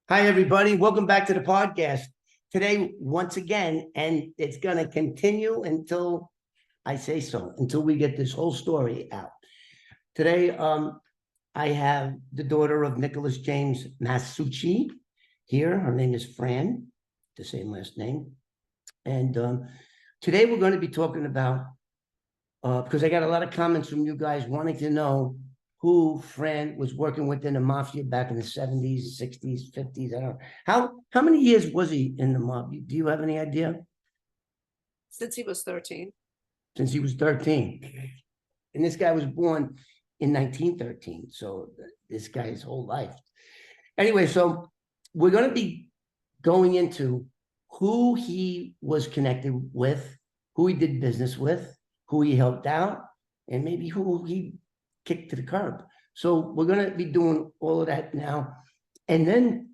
Hi, everybody. Welcome back to the podcast. Today, once again, and it's going to continue until I say so, until we get this whole story out. Today, I have the daughter of Nicholas James Maschuci here. Her name is Fran, the same last name. And today we're going to be talking about, because I got a lot of comments from you guys wanting to know who Fran was working with in the mafia back in the 70s, 60s, 50s. I don't know. How many years was he in the mob? Do you have any idea? Since he was 13. Since he was 13. And this guy was born in 1913. So this guy's whole life. Anyway, so we're going to be going into who he was connected with, who he did business with, who he helped out, and maybe who he kicked to the curb. So we're going to be doing all of that now. And then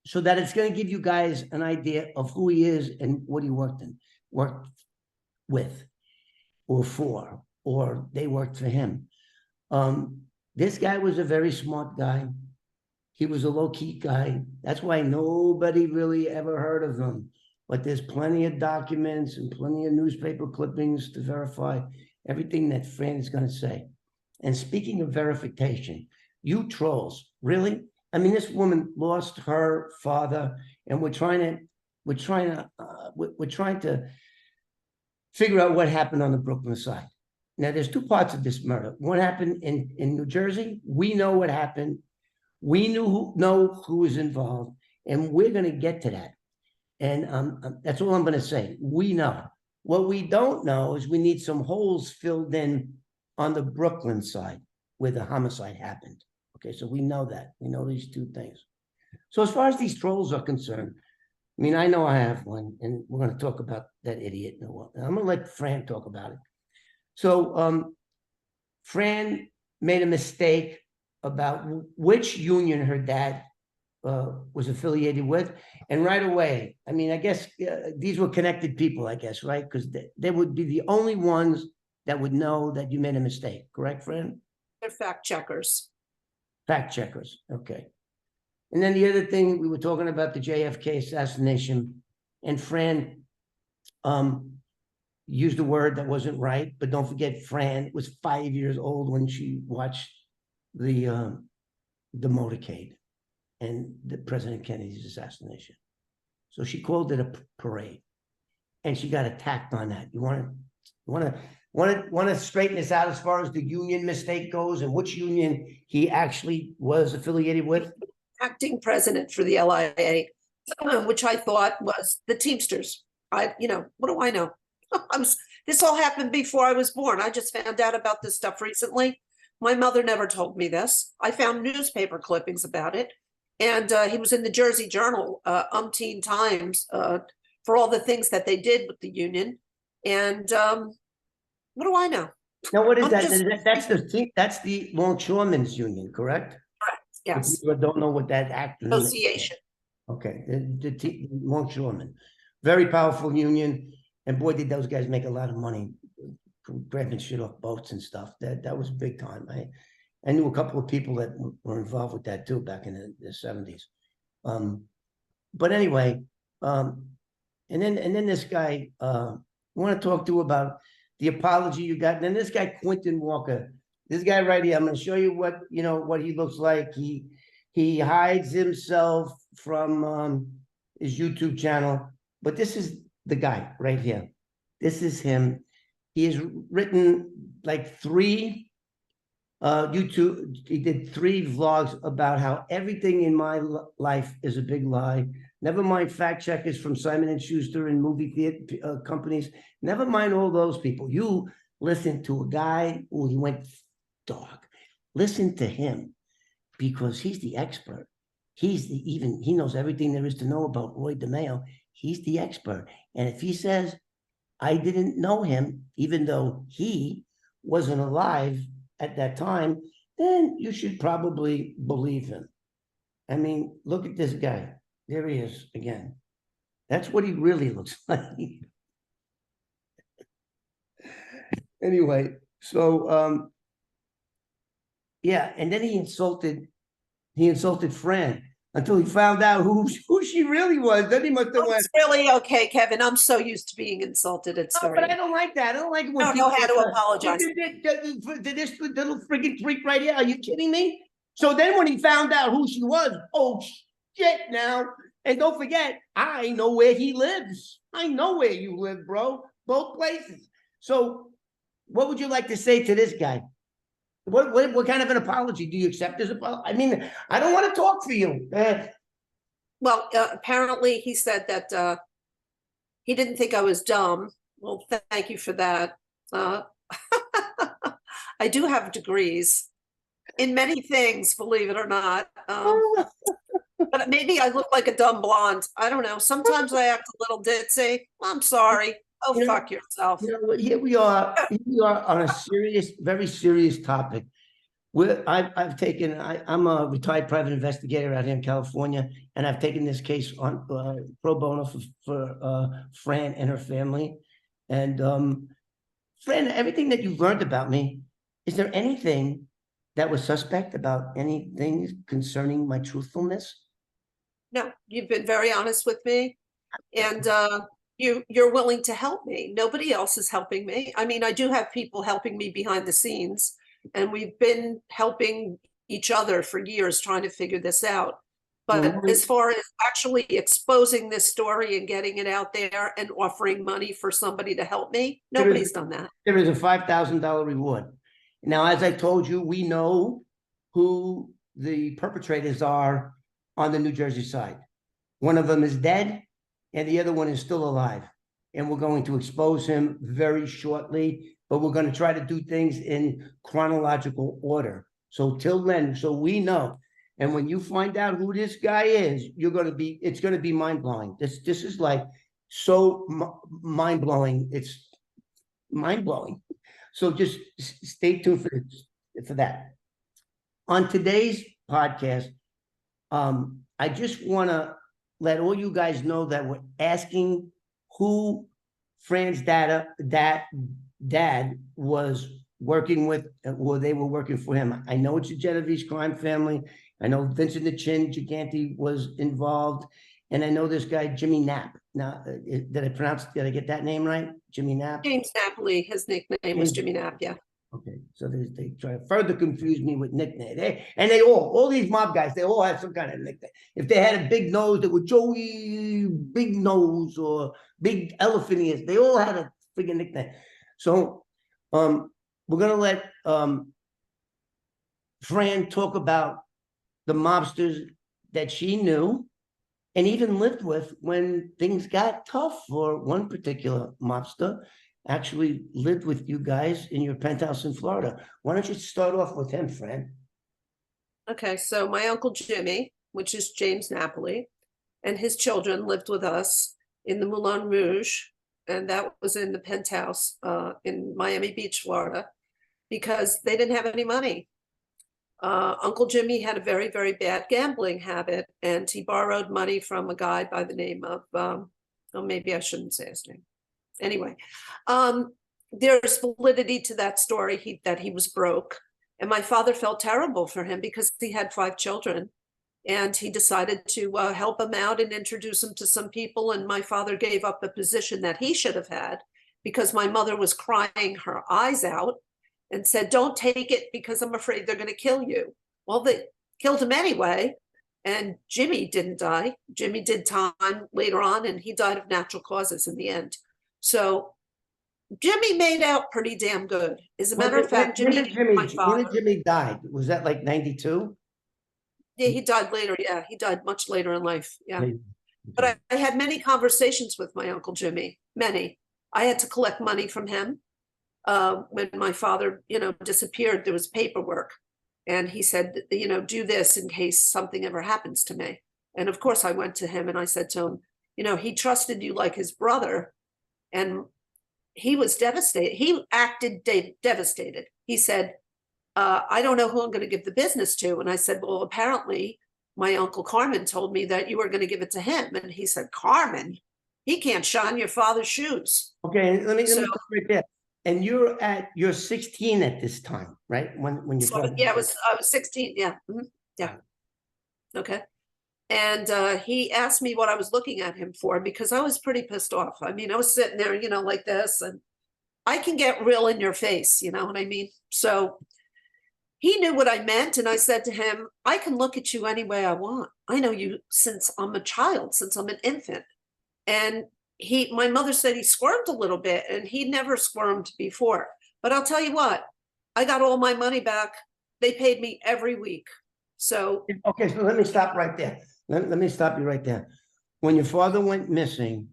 so that it's going to give you guys an idea of who he is and what he worked with or for, or they worked for him. This guy was a very smart guy. He was a low-key guy. That's why nobody really ever heard of him. But there's plenty of documents and plenty of newspaper clippings to verify everything that Fran is going to say. And speaking of verification, you trolls, really? I mean, this woman lost her father, and we're trying to figure out what happened on the Brooklyn side. Now, there's two parts of this murder. One happened in New Jersey. We know what happened. We know who was involved, and we're going to get to that. And that's all I'm going to say. We know. What we don't know is we need some holes filled in on the Brooklyn side where the homicide happened. Okay, so we know that. We know these two things. So as far as these trolls are concerned, I mean, I know I have one, and we're going to talk about that idiot in a while. I'm going to let Fran talk about it. So Fran made a mistake about which union her dad was affiliated with. And right away, I mean, I guess these were connected people, I guess, right? Because they would be the only ones that would know that you made a mistake. Correct, Fran? They're fact checkers. Fact checkers. Okay. And then the other thing, we were talking about the JFK assassination, and Fran used a word that wasn't right, but don't forget, Fran was 5 years old when she watched the motorcade and the President Kennedy's assassination. So she called it a parade, and she got attacked on that. You want to straighten this out as far as the union mistake goes, and which union he actually was affiliated with? Acting president for the LIA, which I thought was the Teamsters. What do I know? This all happened before I was born. I just found out about this stuff recently. My mother never told me this. I found newspaper clippings about it. And he was in the Jersey Journal umpteen times for all the things that they did with the union. And what do I know? Now, what is that? That's the Longshoremen's Union, correct? Correct. Yes. People don't know what that act means. Association. Okay, the Longshoremen, very powerful union, and boy, did those guys make a lot of money grabbing shit off boats and stuff. That was big time. I knew a couple of people that were involved with that too back in the 70s. But anyway, and then this guy I want to talk to about the apology you got. And then this guy, Quentin Walker, this guy right here, I'm going to show you what he looks like. He hides himself from his YouTube channel, but this is the guy right here. This is him. He has written like he did 3 vlogs about how everything in my life is a big lie. Never mind fact checkers from Simon & Schuster and movie theater companies. Never mind all those people. You listen to a guy who he went dark. Listen to him, because he's the expert. He knows everything there is to know about Roy DeMeo. He's the expert. And if he says, I didn't know him, even though he wasn't alive at that time, then you should probably believe him. I mean, look at this guy. There he is again. That's what he really looks like. Anyway, so yeah, and then he insulted Fran. until he found out who she really was. Then he must have Oh, went, it's really okay, Kevin. I'm so used to being insulted. It's oh, but I very, don't like that. I don't like it when I don't know people how to apologize. did this little freaking freak right here. Are you kidding me? So then when he found out who she was, oh shit now. And don't forget, I know where he lives. I know where you live, bro. Both places. So what would you like to say to this guy? What kind of an apology? Do you accept his apology? I mean, I don't want to talk for you. Well, apparently he said that he didn't think I was dumb. Well, thank you for that. Uh, I do have degrees in many things, believe it or not. But maybe I look like a dumb blonde. I don't know. Sometimes I act a little ditzy. I'm sorry. Oh, You know, fuck yourself. here we are. Here we are on a serious, very serious topic. I'm a retired private investigator out here in California, and I've taken this case on pro bono for Fran and her family. And Fran, everything that you've learned about me, is there anything that was suspect about anything concerning my truthfulness? No, you've been very honest with me, and you're willing to help me. Nobody else is helping me. I mean, I do have people helping me behind the scenes, and we've been helping each other for years trying to figure this out. But as far as actually exposing this story and getting it out there and offering money for somebody to help me, nobody's done that. There is a $5,000 reward. Now, as I told you, we know who the perpetrators are on the New Jersey side. One of them is dead, and the other one is still alive. And we're going to expose him very shortly, but we're going to try to do things in chronological order. So till then, so we know. And when you find out who this guy is, it's going to be mind-blowing. This is like so mind-blowing. It's mind-blowing. So just stay tuned for that. On today's podcast, I just want to let all you guys know that we're asking who Fran's dad was working with, or they were working for him. I know it's a Genovese crime family. I know Vincent the Chin Gigante was involved. And I know this guy, Jimmy Knapp. Now, did I get that name right? Jimmy Knapp? James Napoli, his nickname was Jimmy Knapp, yeah. Okay, so they try to further confuse me with nicknames. They all these mob guys, they all have some kind of nickname. If they had a big nose, they were Joey Big Nose or Big Elephant Ears. They all had a freaking nickname. So we're gonna let Fran talk about the mobsters that she knew and even lived with when things got tough. For one particular mobster actually lived with you guys in your penthouse in Florida. Why don't you start off with him, Fran? Okay, so my Uncle Jimmy, which is James Napoli, and his children lived with us in the Moulin Rouge, and that was in the penthouse in Miami Beach, Florida, because they didn't have any money. Uncle Jimmy had a very, very bad gambling habit, and he borrowed money from a guy by the name of, oh, maybe I shouldn't say his name. Anyway, there's validity to that story that he was broke. And my father felt terrible for him because he had 5 children. And he decided to help him out and introduce him to some people. And my father gave up a position that he should have had because my mother was crying her eyes out and said, "Don't take it because I'm afraid they're going to kill you." Well, they killed him anyway. And Jimmy didn't die. Jimmy did time later on, and he died of natural causes in the end. So Jimmy made out pretty damn good. As a matter of fact, when did Jimmy die? Was that like 92? Yeah, he died later. Yeah, he died much later in life. Yeah. Okay. But I had many conversations with my Uncle Jimmy, many. I had to collect money from him. When my father, disappeared, there was paperwork. And he said, do this in case something ever happens to me. And of course, I went to him and I said to him, he trusted you like his brother. And he was devastated. He acted devastated. He said, I don't know who I'm going to give the business to. And I said, well, apparently my Uncle Carmen told me that you were going to give it to him. And he said, Carmen, he can't shine your father's shoes. Okay, let me stop right there. And you're 16 at this time, right? When you yeah, I was 16. Yeah. Mm-hmm. Yeah. Okay. And he asked me what I was looking at him for, because I was pretty pissed off. I mean, I was sitting there, like this, and I can get real in your face, you know what I mean? So he knew what I meant. And I said to him, I can look at you any way I want. I know you since I'm a child, since I'm an infant. And my mother said he squirmed a little bit, and he never squirmed before. But I'll tell you what, I got all my money back. They paid me every week. So, Okay, so let me stop right there. Let me stop you right there. When your father went missing,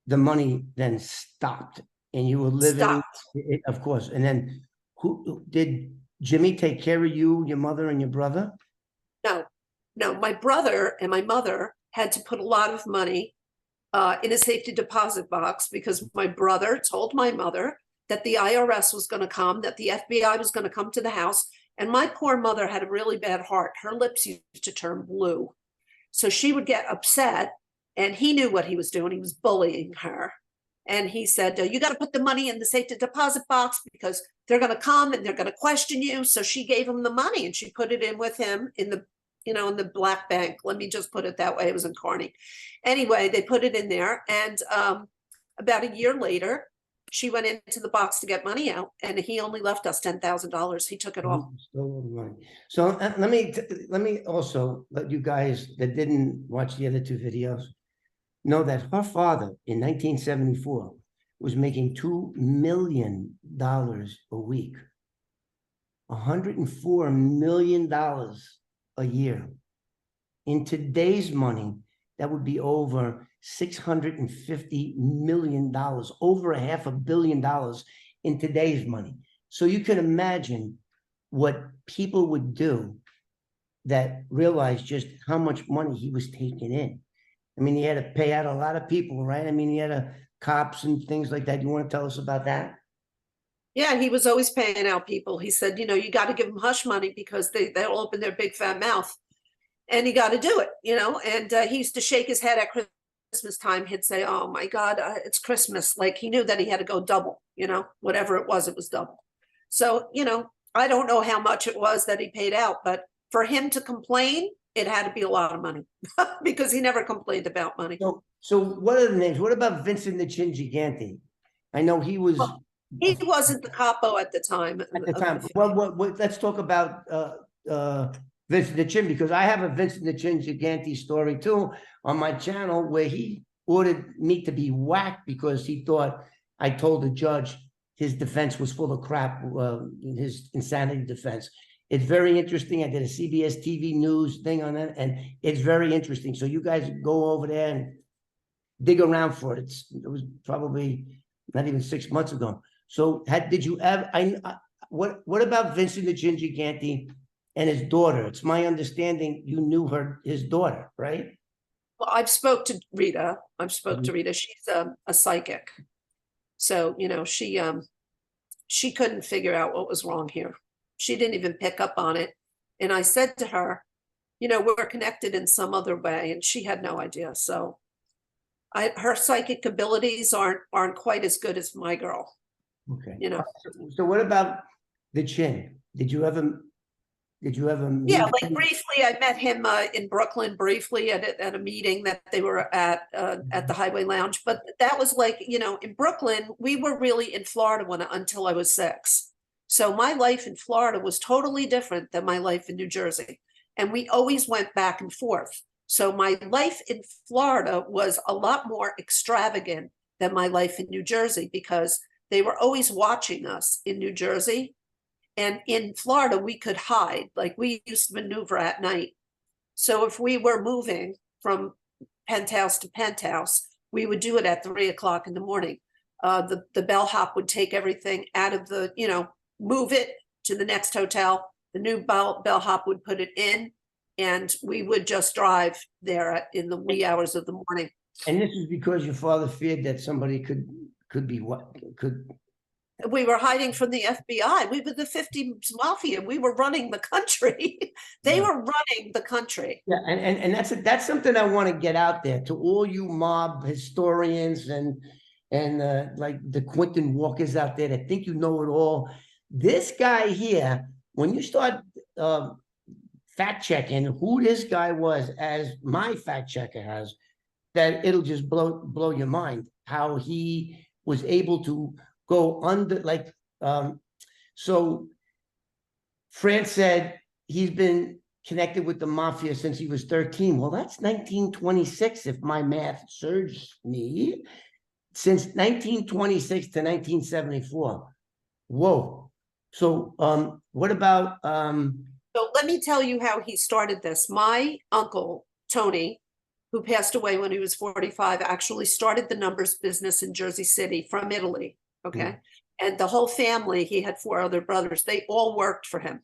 the money then stopped, and you were living, of course. And then who did Jimmy take care of you, your mother, and your brother? No, my brother and my mother had to put a lot of money in a safety deposit box, because my brother told my mother that the IRS was going to come, that the FBI was going to come to the house. And my poor mother had a really bad heart. Her lips used to turn blue. So she would get upset, and he knew what he was doing. He was bullying her. And he said, you got to put the money in the safety deposit box, because they're going to come and they're going to question you. So she gave him the money, and she put it in with him in the, in the black bank. Let me just put it that way. It was in Kearney. Anyway, they put it in there. And about a year later, she went into the box to get money out, and he only left us $10,000. He took it all. So let me also let you guys that didn't watch the other two videos know that her father in 1974 was making $2 million a week, $104 million a year. In today's money, that would be over $650 million, over $500 million in today's money. So you can imagine what people would do that realize just how much money he was taking in. I mean, he had to pay out a lot of people, right? I mean, he had cops and things like that. You want to tell us about that? Yeah, he was always paying out people. He said, you got to give them hush money, because they'll open their big fat mouth, and you got to do it, and he used to shake his head at Christmas time. He'd say, oh my God, it's Christmas. Like, he knew that he had to go double, whatever it was double. So, I don't know how much it was that he paid out, but for him to complain, it had to be a lot of money because he never complained about money. So what are the names? What about Vincent the Chin Gigante? I know he was. Well, he wasn't the capo at the time. At the time. Well, let's talk about Vincent the Chin, because I have a Vincent the Chin Gigante story too on my channel, where he ordered me to be whacked because he thought I told the judge his defense was full of crap, his insanity defense. It's very interesting. I did a CBS TV News thing on that, and it's very interesting. So you guys go over there and dig around for it. It was probably not even 6 months ago. So did you ever, what about Vincent the Chin Gigante and his daughter? It's my understanding you knew his daughter, right? Well, I've spoke to Rita. She's a psychic. So, she couldn't figure out what was wrong here. She didn't even pick up on it. And I said to her, we're connected in some other way. And she had no idea. So her psychic abilities aren't quite as good as my girl. Okay. So what about the Chin? Did you ever meet like briefly, I met him in Brooklyn briefly at a meeting that they were at the Highway Lounge. But that was like, in Brooklyn, we were really in Florida until I was 6. So my life in Florida was totally different than my life in New Jersey. And we always went back and forth. So my life in Florida was a lot more extravagant than my life in New Jersey, because they were always watching us in New Jersey. And in Florida, we could hide. Like, we used to maneuver at night. So if we were moving from penthouse to penthouse, we would do it at 3 o'clock in the morning. The bellhop would take everything out of the, move it to the next hotel. The new bellhop would put it in, and we would just drive there in the wee hours of the morning. And this is because your father feared that somebody could we were hiding from the FBI. We were the 50s mafia. We were running the country. They were running the country. Yeah, and that's something I want to get out there to all you mob historians and like the Quentin Walkers out there that think you know it all. This guy here, when you start fact checking who this guy was, as my fact checker has, that it'll just blow your mind how he was able to go under, like, so Fran said he's been connected with the mafia since he was 13. Well, that's 1926, if my math serves me. Since 1926 to 1974. Whoa. So what about So let me tell you how he started this. My uncle, Tony, who passed away when he was 45, actually started the numbers business in Jersey City from Italy. Okay. And the whole family, he had 4 other brothers, they all worked for him.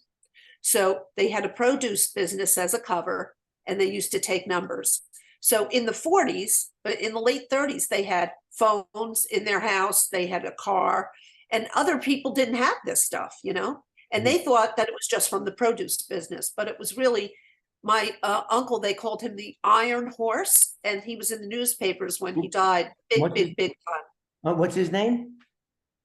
So they had a produce business as a cover, and they used to take numbers. So in the 40s, but in the late 30s, they had phones in their house, they had a car, and other people didn't have this stuff, you know, and they thought that it was just from the produce business, but it was really my uncle. They called him the Iron Horse, and he was in the newspapers when he died. Big time. What's his name?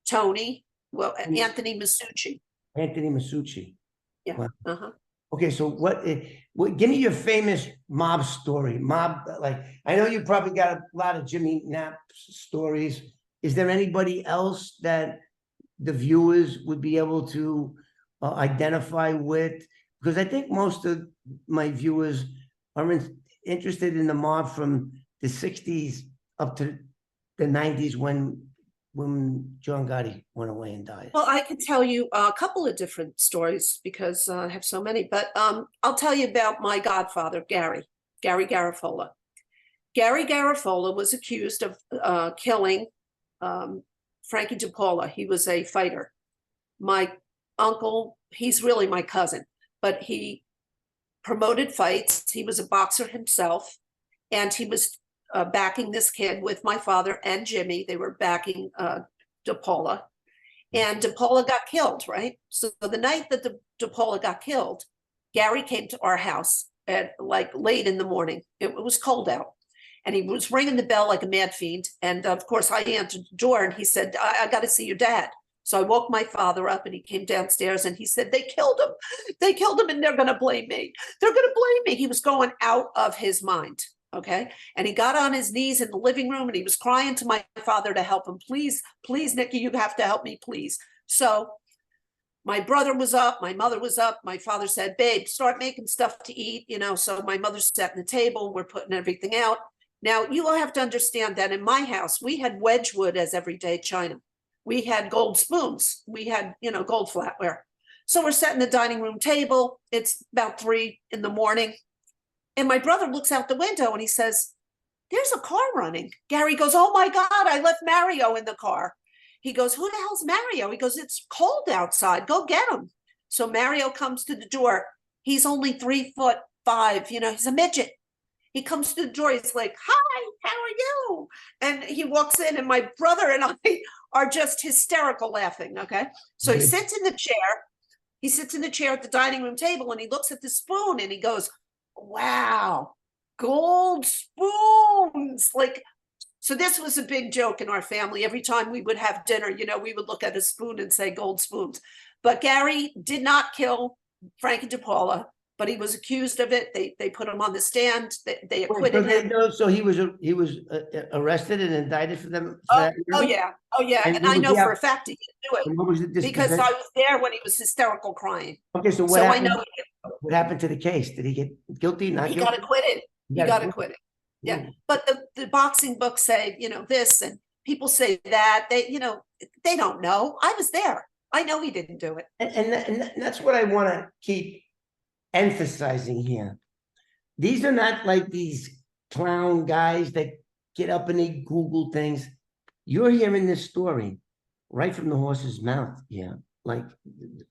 Tony. Well, Anthony Maschuci. Anthony Maschuci. Yeah. Wow. Okay, so what, give me your famous mob story. Like, I know you probably got a lot of Jimmy Knapp stories. Is there anybody else that the viewers would be able to identify with? Because I think most of my viewers are interested in the mob from the 60s up to the 90s when John Gotti went away and died. Well, I could tell you a couple of different stories because I have so many, but I'll tell you about my godfather, Gary Garofalo. Gary Garofalo was accused of killing Frankie DePaula. He was a fighter. My uncle, he's really my cousin, but he promoted fights. He was a boxer himself, and he was backing this kid with my father and Jimmy. They were backing DePaula, and DePaula got killed, right? So the night that DePaula got killed, Gary came to our house at like late in the morning. It was cold out, and he was ringing the bell like a mad fiend. And of course, I answered the door, and he said, I got to see your dad. So I woke my father up, and he came downstairs, and he said, they killed him. They killed him, and they're going to blame me. They're going to blame me. He was going out of his mind. Okay. And he got on his knees in the living room, and he was crying to my father to help him. Please, please, Nikki, you have to help me, please. So my brother was up, my mother was up. My father said, babe, start making stuff to eat, you know. So my mother sat at the table, we're putting everything out. Now, you will have to understand that in my house, we had Wedgwood as everyday china. We had gold spoons. We had, you know, gold flatware. So we're setting the dining room table. It's about 3 in the morning. And my brother looks out the window and he says, there's a car running. Gary goes, oh my God, I left Mario in the car. He goes, who the hell's Mario? He goes, it's cold outside. Go get him. So Mario comes to the door. He's only 3'5", you know, he's a midget. He comes to the door. He's like, hi, how are you? And he walks in, and my brother and I are just hysterical laughing. Okay. So he sits in the chair. He sits in the chair at the dining room table, and he looks at the spoon, and he goes, wow, gold spoons. Like, so this was a big joke in our family. Every time we would have dinner, you know, we would look at a spoon and say gold spoons. But Gary did not kill Frankie DePaula, but he was accused of it. They put him on the stand. They acquitted him. So he was arrested and indicted for them. Oh yeah. And I know for a fact he didn't do it because I was there when he was hysterical crying. Okay, so what happened? I know what happened to the case? Did he get guilty? Not guilty? He got acquitted. He got acquitted. Yeah, but the boxing books say, you know, this, and people say that. They, you know, they don't know. I was there. I know he didn't do it. And that's what I want to keep emphasizing here. These are not like these clown guys that get up and they Google things. You're hearing this story right from the horse's mouth. Yeah, like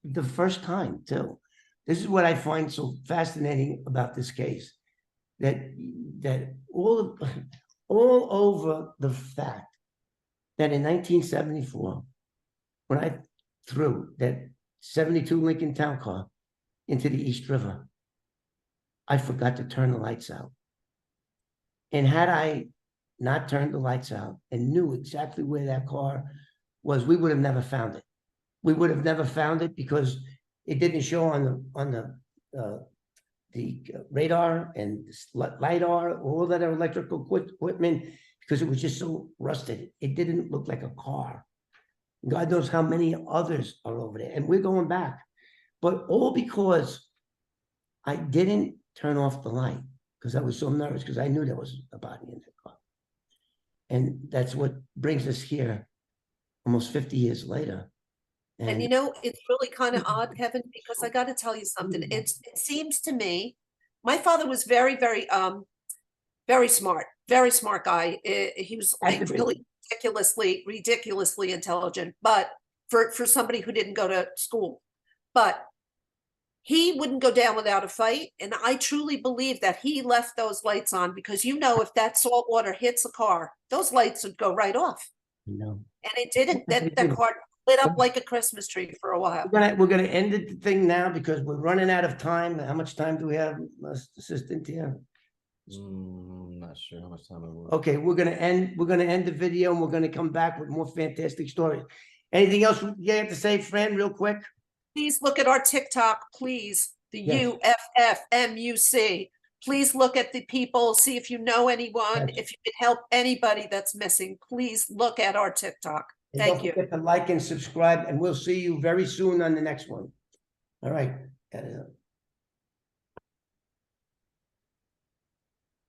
the first time too. This is what I find so fascinating about this case, that all over the fact that in 1974, when I threw that 72 Lincoln Town Car into the East River, I forgot to turn the lights out. And had I not turned the lights out and knew exactly where that car was, we would have never found it. We would have never found it because it didn't show on the radar and LiDAR, all that electrical equipment, because it was just so rusted. It didn't look like a car. God knows how many others are over there, and we're going back. But all because I didn't turn off the light, because I was so nervous, because I knew there was a body in the car. And that's what brings us here almost 50 years later. And you know, it's really kind of odd, Kevin, because I got to tell you something. It seems to me, my father was very, very smart guy. He was like really ridiculously intelligent, but for somebody who didn't go to school, but he wouldn't go down without a fight. And I truly believe that he left those lights on because, you know, if that salt water hits a car, those lights would go right off. No. And it didn't. That car lit up like a Christmas tree for a while. We're gonna end the thing now because we're running out of time. How much time do we have, assistant here? Not sure how much time I will. Okay, we're gonna end the video and we're gonna come back with more fantastic stories. Anything else you have to say, Fran, real quick? Please look at our TikTok, please. The Yes. UFFMUC. Please look at the people, see if you know anyone, Yes. if you can help anybody that's missing. Please look at our TikTok. And Thank don't you. forget to like and subscribe, and we'll see you very soon on the next one. All right.